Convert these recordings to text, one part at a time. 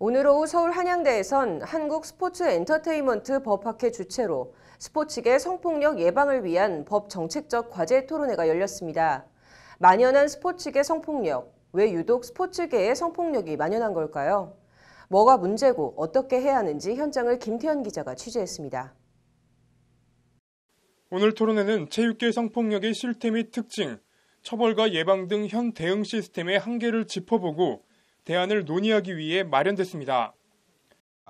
오늘 오후 서울 한양대에선 한국스포츠엔터테인먼트 법학회 주최로 스포츠계 성폭력 예방을 위한 법 정책적 과제 토론회가 열렸습니다. 만연한 스포츠계 성폭력, 왜 유독 스포츠계에 성폭력이 만연한 걸까요? 뭐가 문제고 어떻게 해야 하는지 현장을 김태현 기자가 취재했습니다. 오늘 토론회는 체육계 성폭력의 실태 및 특징, 처벌과 예방 등 현 대응 시스템의 한계를 짚어보고 대안을 논의하기 위해 마련됐습니다.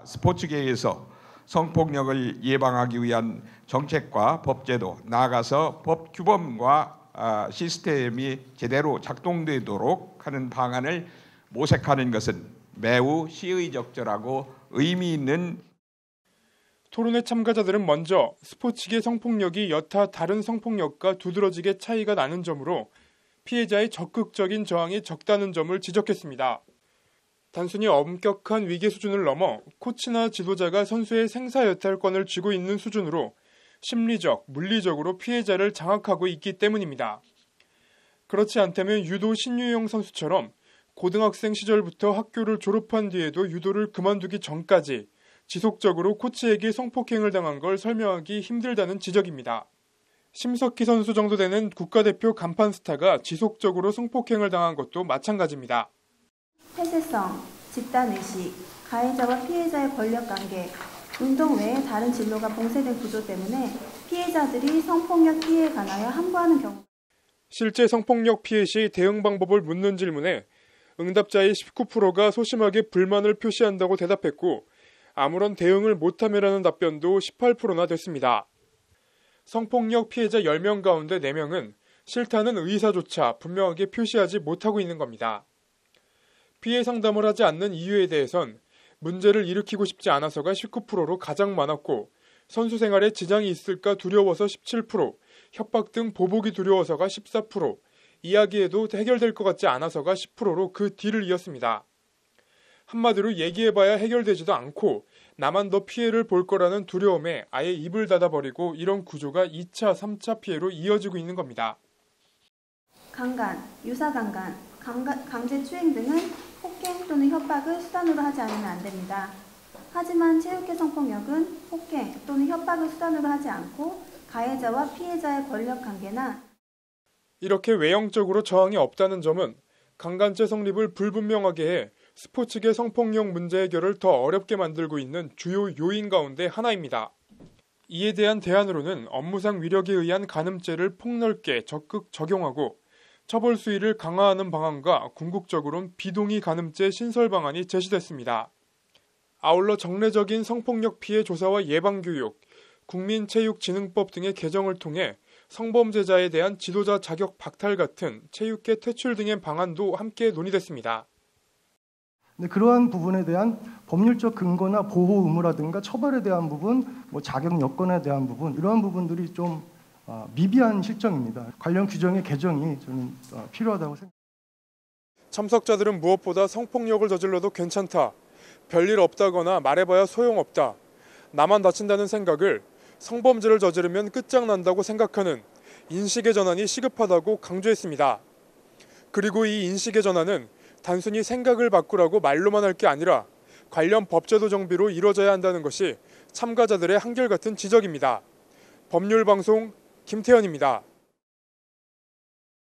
스포츠계에서 성폭력을 예방하기 위한 정책과 법제도, 나아가서 법 규범과 시스템이 제대로 작동되도록 하는 방안을 모색하는 것은 매우 시의적절하고 의미 있는. 토론회 참가자들은 먼저 스포츠계 성폭력이 여타 다른 성폭력과 두드러지게 차이가 나는 점으로 피해자의 적극적인 저항이 적다는 점을 지적했습니다. 단순히 엄격한 위계 수준을 넘어 코치나 지도자가 선수의 생사여탈권을 쥐고 있는 수준으로 심리적, 물리적으로 피해자를 장악하고 있기 때문입니다. 그렇지 않다면 유도 신유영 선수처럼 고등학생 시절부터 학교를 졸업한 뒤에도 유도를 그만두기 전까지 지속적으로 코치에게 성폭행을 당한 걸 설명하기 힘들다는 지적입니다. 심석희 선수 정도 되는 국가대표 간판 스타가 지속적으로 성폭행을 당한 것도 마찬가지입니다. 폐쇄성, 집단의식, 가해자와 피해자의 권력관계, 운동 외에 다른 진로가 봉쇄된 구조 때문에 피해자들이 성폭력 피해에 관하여 함구하는 경우. 실제 성폭력 피해 시 대응 방법을 묻는 질문에 응답자의 19%가 소심하게 불만을 표시한다고 대답했고 아무런 대응을 못함이라는 답변도 18%나 됐습니다. 성폭력 피해자 10명 가운데 4명은 싫다는 의사조차 분명하게 표시하지 못하고 있는 겁니다. 피해 상담을 하지 않는 이유에 대해선 문제를 일으키고 싶지 않아서가 19%로 가장 많았고 선수 생활에 지장이 있을까 두려워서 17%, 협박 등 보복이 두려워서가 14%, 이야기해도 해결될 것 같지 않아서가 10%로 그 뒤를 이었습니다. 한마디로 얘기해봐야 해결되지도 않고 나만 더 피해를 볼 거라는 두려움에 아예 입을 닫아버리고 이런 구조가 2차, 3차 피해로 이어지고 있는 겁니다. 강간, 유사강간, 강제추행 등은 폭행 또는 협박을 수단으로 하지 않으면 안 됩니다. 하지만 체육계 성폭력은 폭행 또는 협박을 수단으로 하지 않고 가해자와 피해자의 권력관계나 이렇게 외형적으로 저항이 없다는 점은 강간죄 성립을 불분명하게 해 스포츠계 성폭력 문제 해결을 더 어렵게 만들고 있는 주요 요인 가운데 하나입니다. 이에 대한 대안으로는 업무상 위력에 의한 간음죄를 폭넓게 적극 적용하고 처벌 수위를 강화하는 방안과 궁극적으로는 비동의 간음죄 신설 방안이 제시됐습니다. 아울러 정례적인 성폭력 피해 조사와 예방교육, 국민체육진흥법 등의 개정을 통해 성범죄자에 대한 지도자 자격 박탈 같은 체육계 퇴출 등의 방안도 함께 논의됐습니다. 그러한 부분에 대한 법률적 근거나 보호 의무라든가 처벌에 대한 부분, 자격 여건에 대한 부분, 이러한 부분들이 좀 미비한 실정입니다. 관련 규정의 개정이 저는 필요하다고 생각합니다. 참석자들은 무엇보다 성폭력을 저질러도 괜찮다, 별일 없다거나 말해봐야 소용없다, 나만 다친다는 생각을 성범죄를 저지르면 끝장난다고 생각하는 인식의 전환이 시급하다고 강조했습니다. 그리고 이 인식의 전환은 단순히 생각을 바꾸라고 말로만 할 게 아니라 관련 법제도 정비로 이루어져야 한다는 것이 참가자들의 한결같은 지적입니다. 법률방송 김태현입니다.